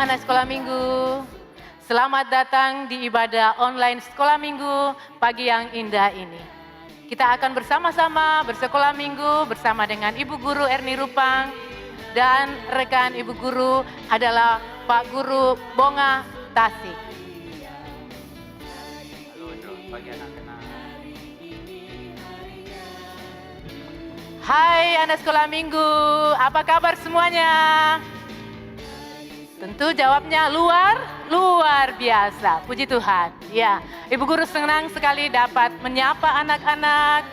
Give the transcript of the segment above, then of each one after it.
anak sekolah minggu. Selamat datang di ibadah online sekolah minggu pagi yang indah ini. Kita akan bersama-sama bersekolah minggu bersama dengan Ibu Guru Erni Rupang dan rekan Ibu Guru adalah Pak Guru Bonga Tasik. Hai anak sekolah minggu, apa kabar semuanya? Tentu jawabnya luar biasa, puji Tuhan. Ya, Ibu Guru senang sekali dapat menyapa anak-anak.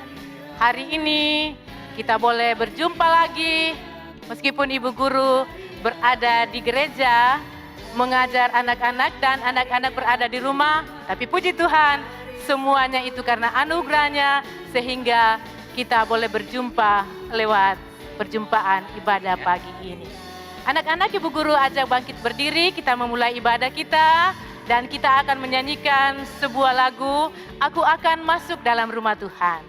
Hari ini kita boleh berjumpa lagi, meskipun Ibu Guru berada di gereja, mengajar anak-anak dan anak-anak berada di rumah. Tapi puji Tuhan, semuanya itu karena anugerahnya sehingga kita boleh berjumpa lewat perjumpaan ibadah pagi ini. Anak-anak Ibu Guru ajak bangkit berdiri, kita memulai ibadah kita dan kita akan menyanyikan sebuah lagu, Aku Akan Masuk Dalam Rumah Tuhan.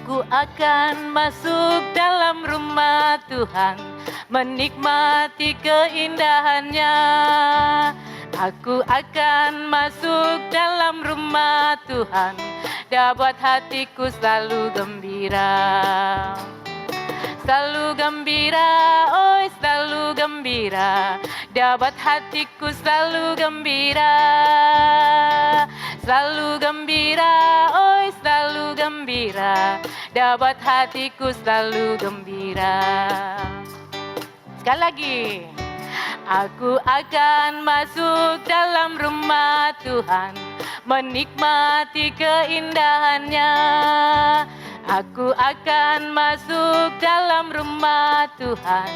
Aku akan masuk dalam rumah Tuhan, menikmati keindahannya. Aku akan masuk dalam rumah Tuhan, dapat hatiku selalu gembira. Selalu gembira, oh selalu gembira, dapat hatiku selalu gembira. Selalu gembira, oh selalu gembira, dapat hatiku selalu gembira. Sekali lagi. Aku akan masuk dalam rumah Tuhan, menikmati keindahannya. Aku akan masuk dalam rumah Tuhan,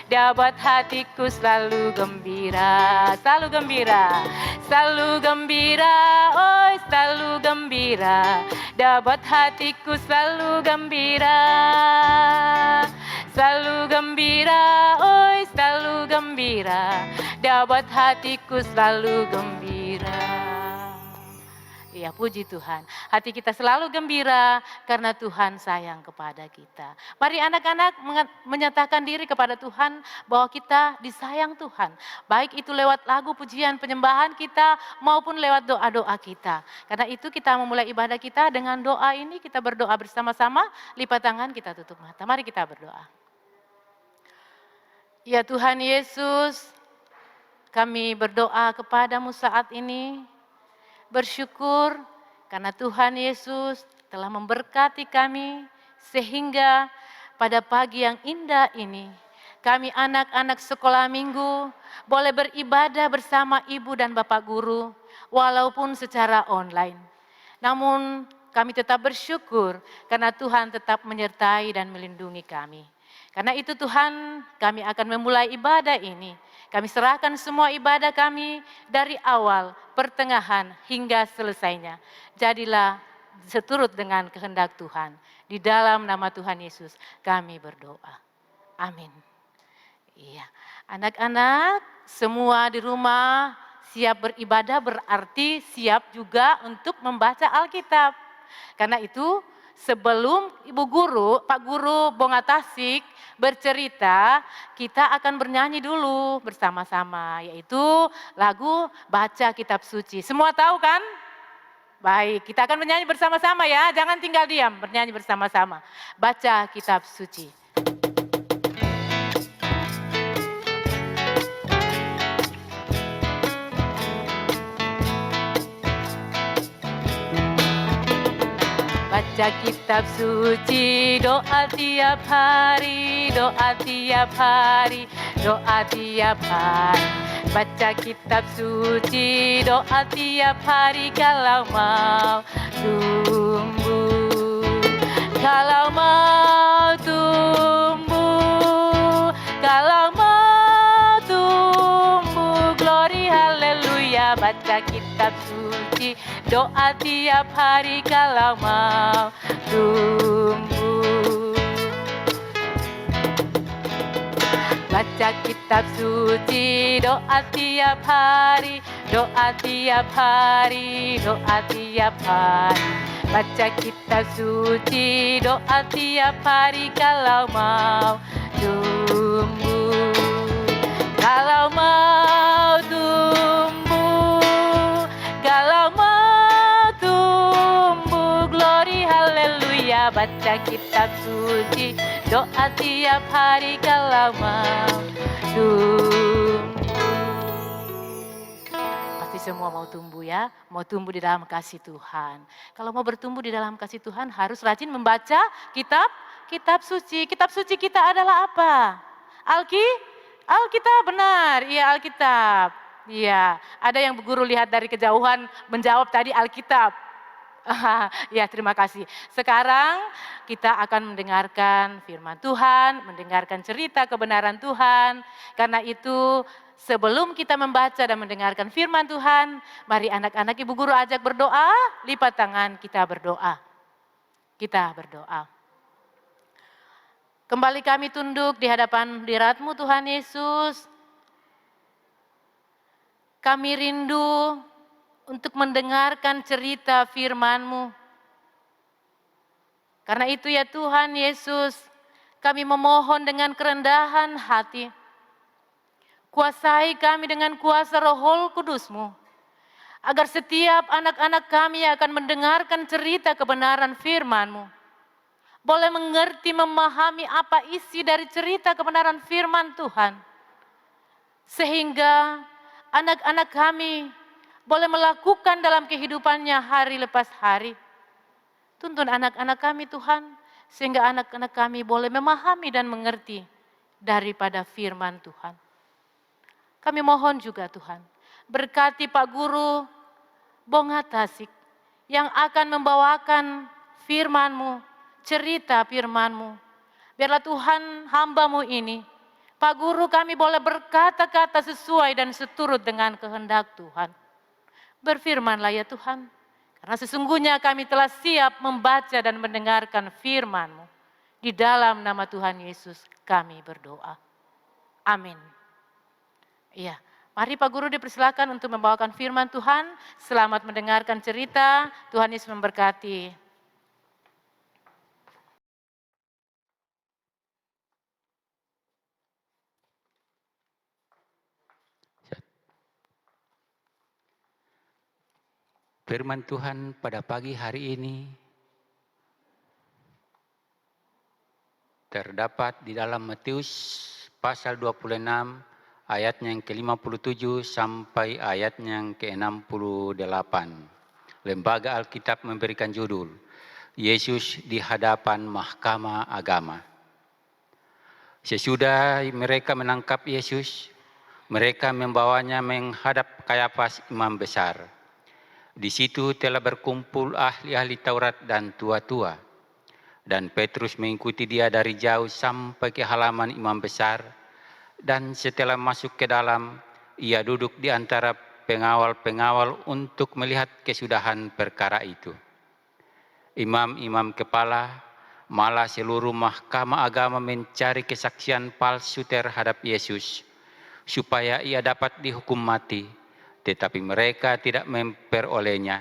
dapat hatiku selalu gembira. Selalu gembira, selalu gembira, oh selalu gembira, dapat hatiku selalu gembira. Selalu gembira, oh selalu gembira, dapat hatiku selalu gembira. Ya puji Tuhan, hati kita selalu gembira karena Tuhan sayang kepada kita. Mari anak-anak menyatakan diri kepada Tuhan bahwa kita disayang Tuhan. Baik itu lewat lagu pujian penyembahan kita maupun lewat doa-doa kita. Karena itu kita memulai ibadah kita dengan doa ini, kita berdoa bersama-sama, lipat tangan, kita tutup mata. Mari kita berdoa. Ya Tuhan Yesus, kami berdoa kepadamu saat ini, bersyukur karena Tuhan Yesus telah memberkati kami sehingga pada pagi yang indah ini, kami anak-anak sekolah minggu boleh beribadah bersama Ibu dan Bapak Guru walaupun secara online. Namun kami tetap bersyukur karena Tuhan tetap menyertai dan melindungi kami. Karena itu Tuhan, kami akan memulai ibadah ini. Kami serahkan semua ibadah kami dari awal, pertengahan hingga selesainya. Jadilah seturut dengan kehendak Tuhan. Di dalam nama Tuhan Yesus kami berdoa. Amin. Iya, anak-anak semua di rumah siap beribadah berarti siap juga untuk membaca Alkitab. Karena itu sebelum Ibu Guru, Pak Guru Bonga Tasik bercerita, kita akan bernyanyi dulu bersama-sama, yaitu lagu Baca Kitab Suci. Semua tahu kan? Baik, kita akan bernyanyi bersama-sama ya, jangan tinggal diam, bernyanyi bersama-sama. Baca Kitab Suci. Baca kitab suci, doa tiap hari, doa tiap hari, doa tiap hari. Baca kitab suci, doa tiap hari kalau mau tumbuh. Kalau mau tumbuh, kalau mau tumbuh, glory haleluya. Baca kitab suci, doa tiap hari kalau mau tumbuh. Baca baca kitab suci, doa tiap hari, doa tiap hari, doa tiap hari. Baca kitab suci, doa tiap hari kalau mau tumbuh. Kalau mau tumbuh, kalau mau tumbuh, glory haleluya. Baca kitab suci, doa tiap hari kalau mau tumbuh. Pasti semua mau tumbuh ya, mau tumbuh di dalam kasih Tuhan. Kalau mau bertumbuh di dalam kasih Tuhan harus rajin membaca kitab suci. Kitab suci kita adalah apa? Alkitab, benar, iya Alkitab. Iya, ada yang guru lihat dari kejauhan menjawab tadi Alkitab. Ya, terima kasih. Sekarang kita akan mendengarkan firman Tuhan, mendengarkan cerita kebenaran Tuhan. Karena itu sebelum kita membaca dan mendengarkan firman Tuhan, mari anak-anak ibu guru ajak berdoa, lipat tangan kita berdoa. Kita berdoa. Kembali kami tunduk di hadapan hadirat-Mu Tuhan Yesus. Kami rindu untuk mendengarkan cerita firman-Mu. Karena itu ya Tuhan Yesus, kami memohon dengan kerendahan hati. Kuasai kami dengan kuasa Roh Kudus-Mu. Agar setiap anak-anak kami yang akan mendengarkan cerita kebenaran firman-Mu boleh mengerti, memahami apa isi dari cerita kebenaran firman Tuhan. Sehingga anak-anak kami boleh melakukan dalam kehidupannya hari lepas hari. Tuntun anak-anak kami Tuhan, sehingga anak-anak kami boleh memahami dan mengerti daripada firman Tuhan. Kami mohon juga Tuhan, berkati Pak Guru Bonga Tasik yang akan membawakan firman-Mu, cerita firman-Mu. Biarlah Tuhan hamba-Mu ini, Pak Guru kami boleh berkata-kata sesuai dan seturut dengan kehendak Tuhan. Berfirmanlah ya Tuhan, karena sesungguhnya kami telah siap membaca dan mendengarkan firman-Mu. Di dalam nama Tuhan Yesus kami berdoa. Amin. Iya, mari Pak Guru dipersilakan untuk membawakan firman Tuhan. Selamat mendengarkan cerita, Tuhan Yesus memberkati. Firman Tuhan pada pagi hari ini terdapat di dalam Matius pasal 26 ayatnya yang ke-57 sampai ayatnya yang ke-68. Lembaga Alkitab memberikan judul Yesus di hadapan Mahkamah Agama. Sesudah mereka menangkap Yesus, mereka membawanya menghadap Kayafas imam besar. Di situ telah berkumpul ahli-ahli Taurat dan tua-tua. Dan Petrus mengikuti dia dari jauh sampai ke halaman imam besar. Dan setelah masuk ke dalam, ia duduk di antara pengawal-pengawal untuk melihat kesudahan perkara itu. Imam-imam kepala, malah seluruh mahkamah agama mencari kesaksian palsu terhadap Yesus, supaya ia dapat dihukum mati. Tetapi mereka tidak memperolehnya,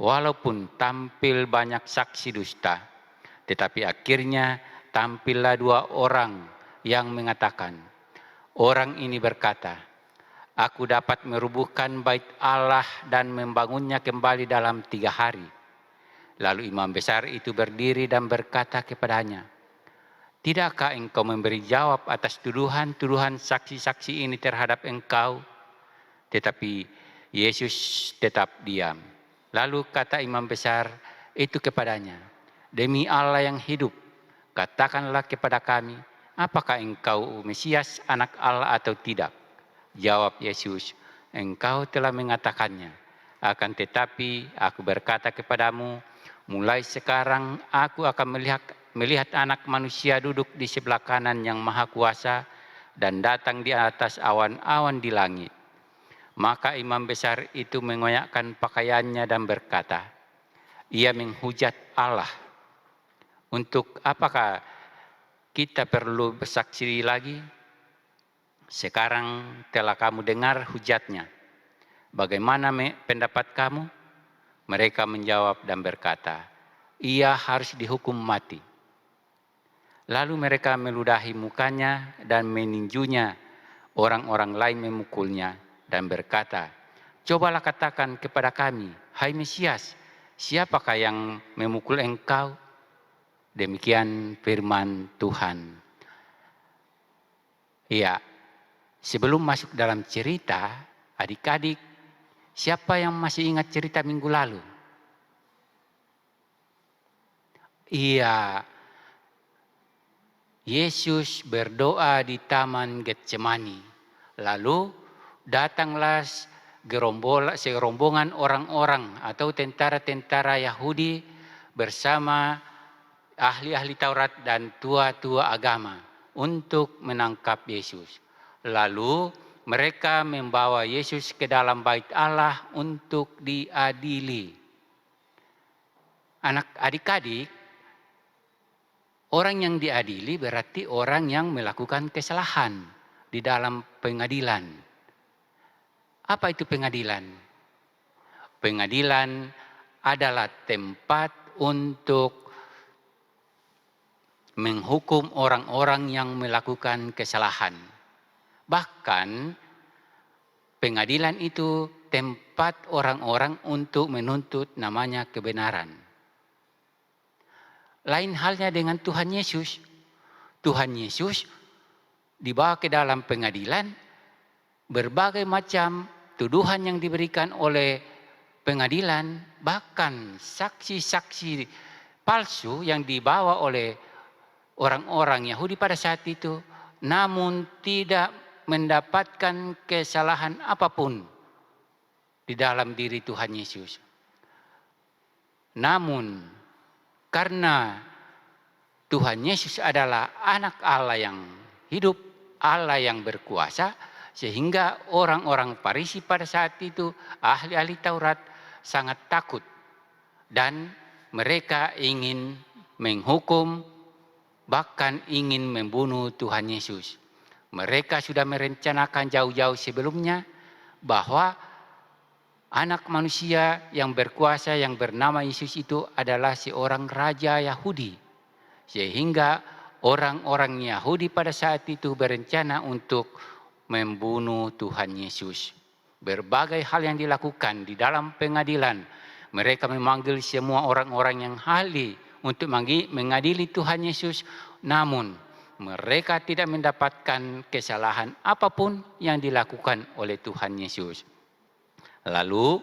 walaupun tampil banyak saksi dusta. Tetapi akhirnya tampillah 2 orang yang mengatakan, orang ini berkata, aku dapat merubuhkan bait Allah dan membangunnya kembali dalam 3 hari. Lalu imam besar itu berdiri dan berkata kepadanya, tidakkah engkau memberi jawab atas tuduhan-tuduhan saksi-saksi ini terhadap engkau? Tetapi Yesus tetap diam. Lalu kata imam besar itu kepadanya, demi Allah yang hidup, katakanlah kepada kami, apakah engkau Mesias anak Allah atau tidak? Jawab Yesus, engkau telah mengatakannya. Akan tetapi aku berkata kepadamu, mulai sekarang aku akan melihat anak manusia duduk di sebelah kanan yang maha kuasa dan datang di atas awan-awan di langit. Maka imam besar itu mengoyakkan pakaiannya dan berkata, ia menghujat Allah. Untuk apakah kita perlu bersaksi lagi? Sekarang telah kamu dengar hujatnya. Bagaimana pendapat kamu? Mereka menjawab dan berkata, ia harus dihukum mati. Lalu mereka meludahi mukanya dan meninjunya. Orang-orang lain memukulnya dan berkata, cobalah katakan kepada kami, hai Mesias, siapakah yang memukul engkau? Demikian firman Tuhan. Iya, sebelum masuk dalam cerita, adik-adik, siapa yang masih ingat cerita minggu lalu? Iya, Yesus berdoa di Taman Getsemani. Lalu datanglah serombongan orang-orang atau tentara-tentara Yahudi bersama ahli-ahli Taurat dan tua-tua agama untuk menangkap Yesus. Lalu mereka membawa Yesus ke dalam bait Allah untuk diadili. Adik-adik, orang yang diadili berarti orang yang melakukan kesalahan di dalam pengadilan. Apa itu pengadilan? Pengadilan adalah tempat untuk menghukum orang-orang yang melakukan kesalahan. Bahkan pengadilan itu tempat orang-orang untuk menuntut namanya kebenaran. Lain halnya dengan Tuhan Yesus. Tuhan Yesus dibawa ke dalam pengadilan, berbagai macam tuduhan yang diberikan oleh pengadilan, bahkan saksi-saksi palsu yang dibawa oleh orang-orang Yahudi pada saat itu, namun tidak mendapatkan kesalahan apapun di dalam diri Tuhan Yesus. Namun karena Tuhan Yesus adalah anak Allah yang hidup, Allah yang berkuasa, sehingga orang-orang Farisi pada saat itu, ahli-ahli Taurat, sangat takut. Dan mereka ingin menghukum, bahkan ingin membunuh Tuhan Yesus. Mereka sudah merencanakan jauh-jauh sebelumnya bahwa anak manusia yang berkuasa yang bernama Yesus itu adalah seorang raja Yahudi. Sehingga orang-orang Yahudi pada saat itu berencana untuk membunuh Tuhan Yesus. Berbagai hal yang dilakukan di dalam pengadilan. Mereka memanggil semua orang-orang yang ahli untuk mengadili Tuhan Yesus. Namun mereka tidak mendapatkan kesalahan apapun yang dilakukan oleh Tuhan Yesus. Lalu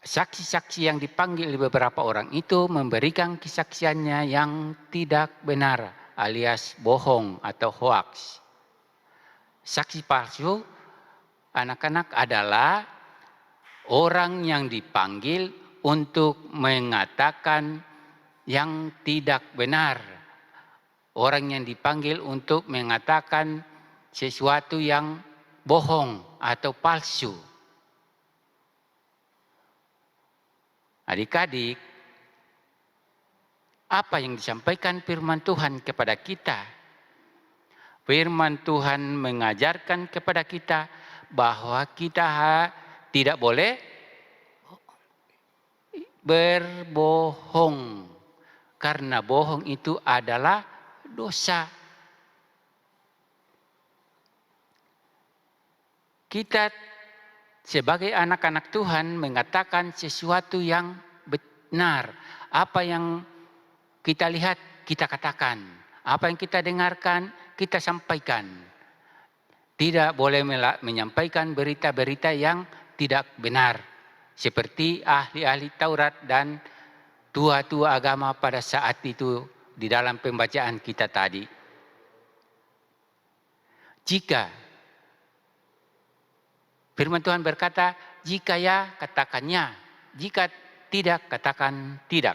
saksi-saksi yang dipanggil beberapa orang itu memberikan kesaksiannya yang tidak benar alias bohong atau hoax. Saksi palsu anak-anak adalah orang yang dipanggil untuk mengatakan yang tidak benar. Orang yang dipanggil untuk mengatakan sesuatu yang bohong atau palsu. Adik-adik, apa yang disampaikan firman Tuhan kepada kita? Firman Tuhan mengajarkan kepada kita bahwa kita tidak boleh berbohong. Karena bohong itu adalah dosa. Kita sebagai anak-anak Tuhan mengatakan sesuatu yang benar. Apa yang kita lihat, kita katakan. Apa yang kita dengarkan, kita sampaikan. Tidak boleh menyampaikan berita-berita yang tidak benar. Seperti ahli-ahli Taurat dan tua-tua agama pada saat itu di dalam pembacaan kita tadi. Jika firman Tuhan berkata, jika ya katakan ya, jika tidak katakan tidak.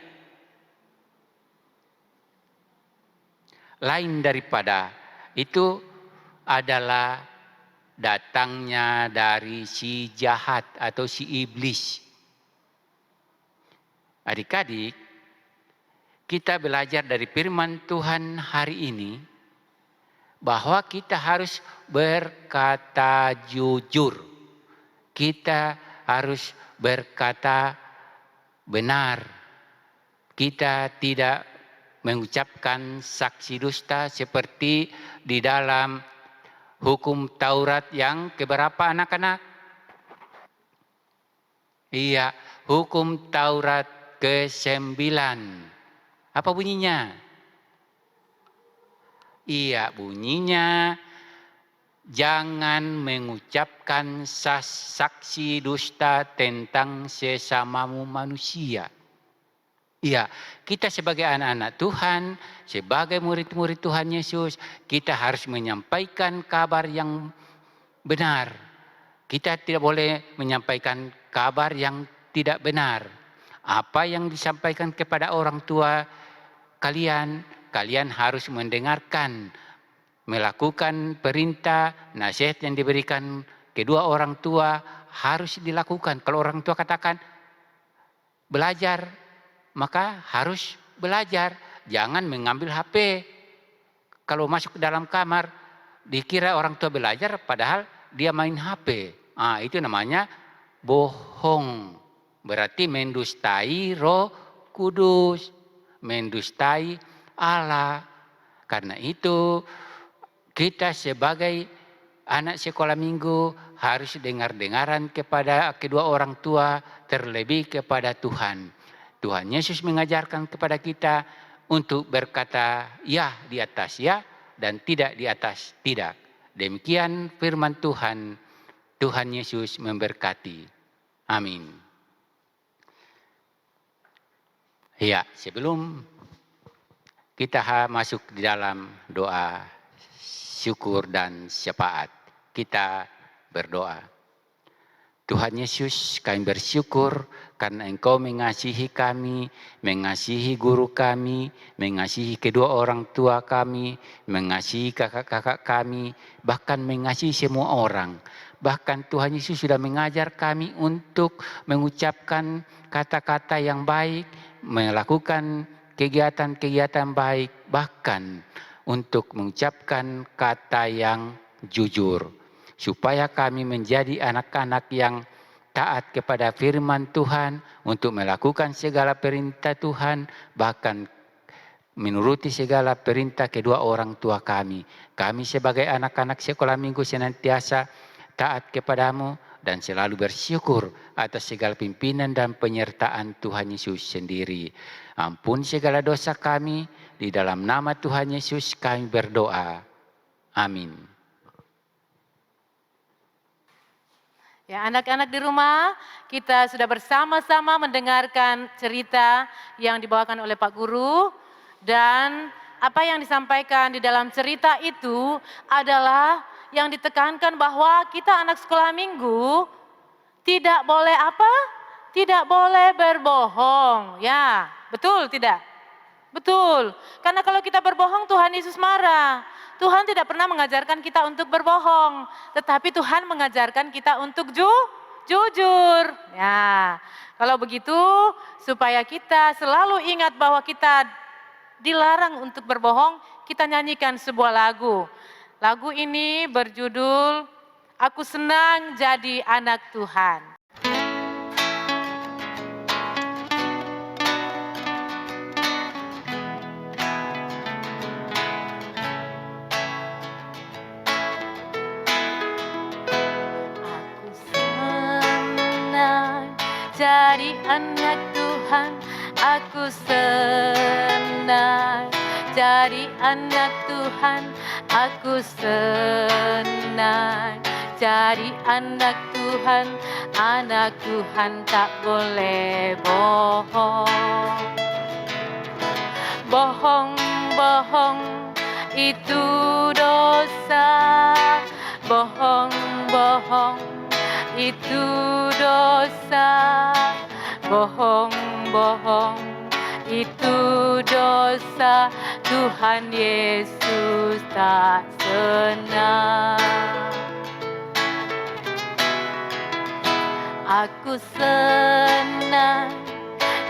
Lain daripada itu adalah datangnya dari si jahat atau si iblis. Adik-adik, kita belajar dari firman Tuhan hari ini bahwa kita harus berkata jujur. Kita harus berkata benar. Kita tidak mengucapkan saksi dusta seperti di dalam hukum Taurat yang keberapa anak-anak? Iya, hukum Taurat ke-9. Apa bunyinya? Iya, bunyinya jangan mengucapkan saksi dusta tentang sesamamu manusia. Iya, kita sebagai anak-anak Tuhan, sebagai murid-murid Tuhan Yesus, kita harus menyampaikan kabar yang benar. Kita tidak boleh menyampaikan kabar yang tidak benar. Apa yang disampaikan kepada orang tua kalian, kalian harus mendengarkan, melakukan perintah, nasihat yang diberikan kedua orang tua harus dilakukan. Kalau orang tua katakan belajar, maka harus belajar. Jangan mengambil HP. Kalau masuk ke dalam kamar, dikira orang tua belajar, padahal dia main HP. Itu namanya bohong. Berarti mendustai Roh Kudus, mendustai Allah. Karena itu kita sebagai anak sekolah minggu harus dengar-dengaran kepada kedua orang tua, terlebih kepada Tuhan. Tuhan Yesus mengajarkan kepada kita untuk berkata ya di atas ya dan tidak di atas tidak. Demikian firman Tuhan. Tuhan Yesus memberkati. Amin. Ya, sebelum kita masuk di dalam doa syukur dan syafaat, kita berdoa. Tuhan Yesus, kami bersyukur karena Engkau mengasihi kami, mengasihi guru kami, mengasihi kedua orang tua kami, mengasihi kakak-kakak kami, bahkan mengasihi semua orang. Bahkan Tuhan Yesus sudah mengajar kami untuk mengucapkan kata-kata yang baik, melakukan kegiatan-kegiatan baik, bahkan untuk mengucapkan kata yang jujur. Supaya kami menjadi anak-anak yang taat kepada firman Tuhan, untuk melakukan segala perintah Tuhan, bahkan menuruti segala perintah kedua orang tua kami. Kami sebagai anak-anak sekolah minggu senantiasa taat kepadamu dan selalu bersyukur atas segala pimpinan dan penyertaan Tuhan Yesus sendiri. Ampun segala dosa kami, di dalam nama Tuhan Yesus kami berdoa. Amin. Ya, anak-anak di rumah, kita sudah bersama-sama mendengarkan cerita yang dibawakan oleh Pak Guru, dan apa yang disampaikan di dalam cerita itu adalah yang ditekankan bahwa kita anak sekolah minggu tidak boleh apa? Tidak boleh berbohong. Ya, betul tidak? Betul. Karena kalau kita berbohong Tuhan Yesus marah. Tuhan tidak pernah mengajarkan kita untuk berbohong, tetapi Tuhan mengajarkan kita untuk jujur. Ya, kalau begitu supaya kita selalu ingat bahwa kita dilarang untuk berbohong, kita nyanyikan sebuah lagu. Lagu ini berjudul Aku Senang Jadi Anak Tuhan. Jadi anak Tuhan, aku senang. Jadi anak Tuhan, aku senang. Jadi anak Tuhan tak boleh bohong. Bohong itu dosa. Bohong itu dosa. Bohong itu dosa. Tuhan Yesus tak senang. Aku senang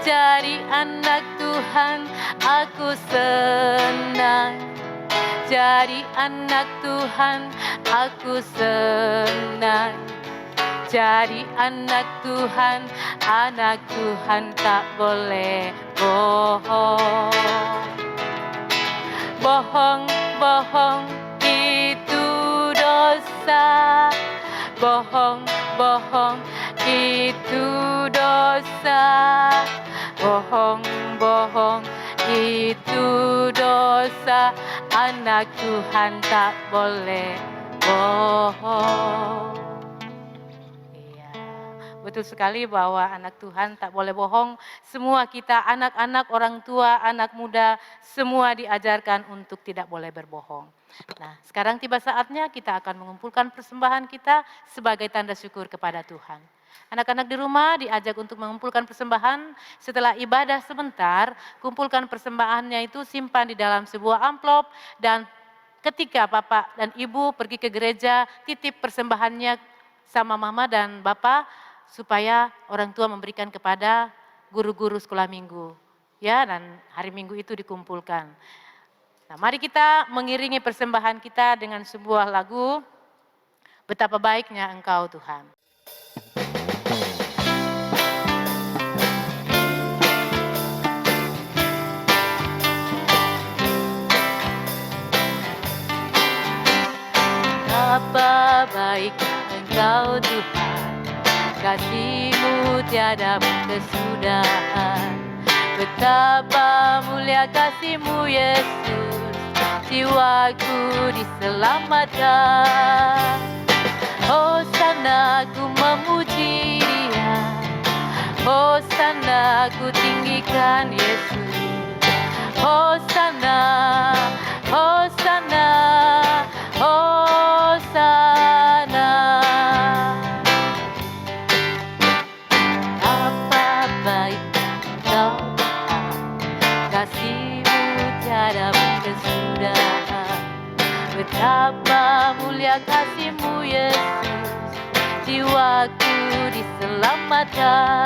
jadi anak Tuhan. Aku senang Jadi anak Tuhan, aku senang. Jadi anak Tuhan tak boleh bohong. Bohong, bohong itu dosa. Bohong, bohong itu dosa. Bohong, bohong itu dosa. Anak Tuhan tak boleh bohong. Iya, betul sekali bahwa anak Tuhan tak boleh bohong. Semua kita, anak-anak, orang tua, anak muda, semua diajarkan untuk tidak boleh berbohong. Nah, sekarang tiba saatnya kita akan mengumpulkan persembahan kita sebagai tanda syukur kepada Tuhan. Anak-anak di rumah diajak untuk mengumpulkan persembahan. Setelah ibadah sebentar, kumpulkan persembahannya itu, simpan di dalam sebuah amplop, dan ketika Bapak dan Ibu pergi ke gereja, titip persembahannya sama Mama dan Bapak supaya orang tua memberikan kepada guru-guru sekolah minggu. Ya, dan hari Minggu itu dikumpulkan. Nah, mari kita mengiringi persembahan kita dengan sebuah lagu, Betapa Baiknya Engkau Tuhan. Betapa baiknya Engkau Tuhan, kasih-Mu tiada berkesudahan. Betapa mulia kasih-Mu Yesus, jiwaku diselamatkan. Hosana ku memuji Dia, Hosana ku tinggikan Yesus. Hosana, Hosana, Hosana. Apa baiknya Engkau Tuhan, kasih-Mu tiada berkesudahan. Betapa mulia kasih-Mu Yesus, jiwaku diselamatkan.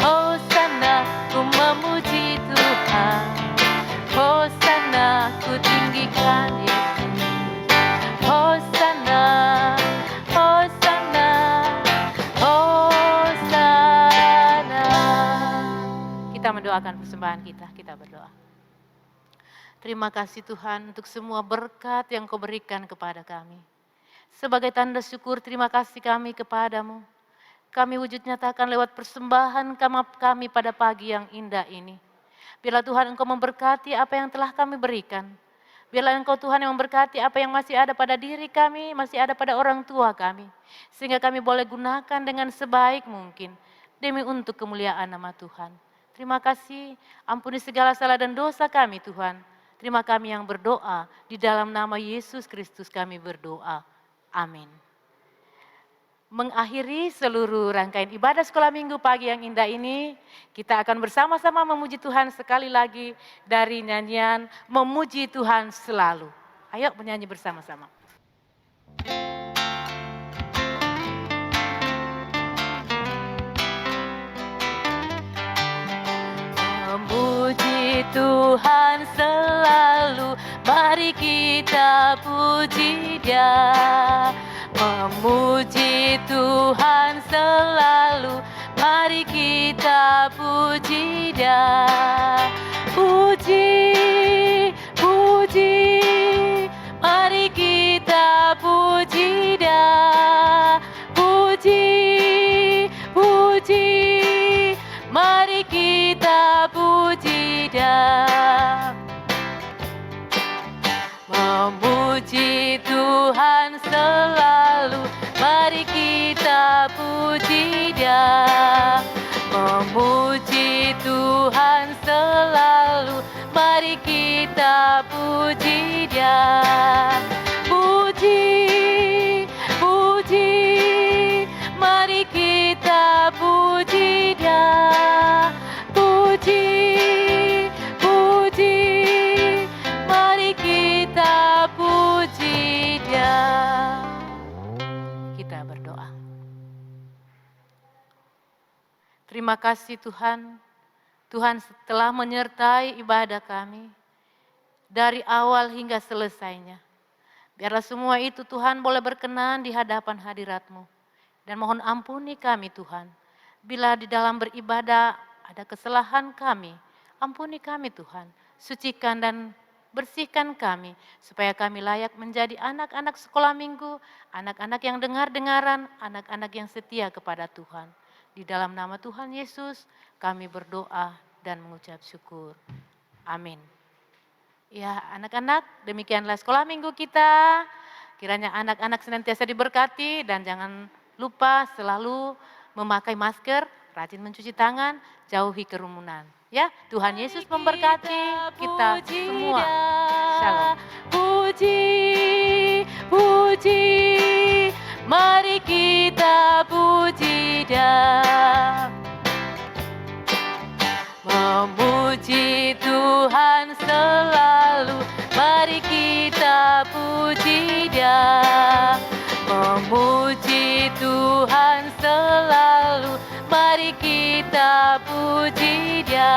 Hosana ku memuji Tuhan, Hosana ku tinggikan Yesus. Hosana, Hosana, Hosana. Kita mendoakan persembahan kita, kita berdoa. Terima kasih Tuhan untuk semua berkat yang Kau berikan kepada kami. Sebagai tanda syukur, terima kasih kami kepadamu. Kami wujud nyatakan lewat persembahan kami pada pagi yang indah ini. Biarlah Tuhan Engkau memberkati apa yang telah kami berikan. Biarlah Engkau Tuhan yang memberkati apa yang masih ada pada diri kami, masih ada pada orang tua kami. Sehingga kami boleh gunakan dengan sebaik mungkin demi untuk kemuliaan nama Tuhan. Terima kasih, ampuni segala salah dan dosa kami Tuhan. Terima kami yang berdoa, di dalam nama Yesus Kristus kami berdoa. Amin. Mengakhiri seluruh rangkaian ibadah sekolah minggu pagi yang indah ini, kita akan bersama-sama memuji Tuhan sekali lagi dari nyanyian Memuji Tuhan Selalu. Ayo menyanyi bersama-sama. Memuji Tuhan selalu, mari kita puji Dia. Memuji Tuhan selalu, mari kita puji Dia. Puji, puji, mari kita puji Dia. Puji, puji, mari kita puji Dia. Memuji Tuhan selalu, mari kita puji Dia. Memuji Tuhan selalu, mari kita puji Dia. Puji, puji, mari kita puji Dia. Puji, puji, mari kita puji Dia. Kita berdoa. Terima kasih Tuhan, Tuhan telah menyertai ibadah kami. dari awal hingga selesainya. Biarlah semua itu Tuhan boleh berkenan di hadapan hadirat-Mu. Dan mohon ampuni kami Tuhan. Bila di dalam beribadah ada kesalahan kami, ampuni kami Tuhan. Sucikan dan bersihkan kami, supaya kami layak menjadi anak-anak sekolah minggu, anak-anak yang dengar-dengaran, anak-anak yang setia kepada Tuhan. Di dalam nama Tuhan Yesus, kami berdoa dan mengucap syukur. Amin. Ya, anak-anak, demikianlah sekolah minggu kita. Kiranya anak-anak senantiasa diberkati dan jangan lupa selalu memakai masker, rajin mencuci tangan, jauhi kerumunan. Ya, Tuhan Yesus memberkati kita semua. Shalom. Puji, puji, mari kita puji Dia. Memuji Tuhan selalu, mari kita puji Dia. Memuji Tuhan selalu, mari kita puji Dia.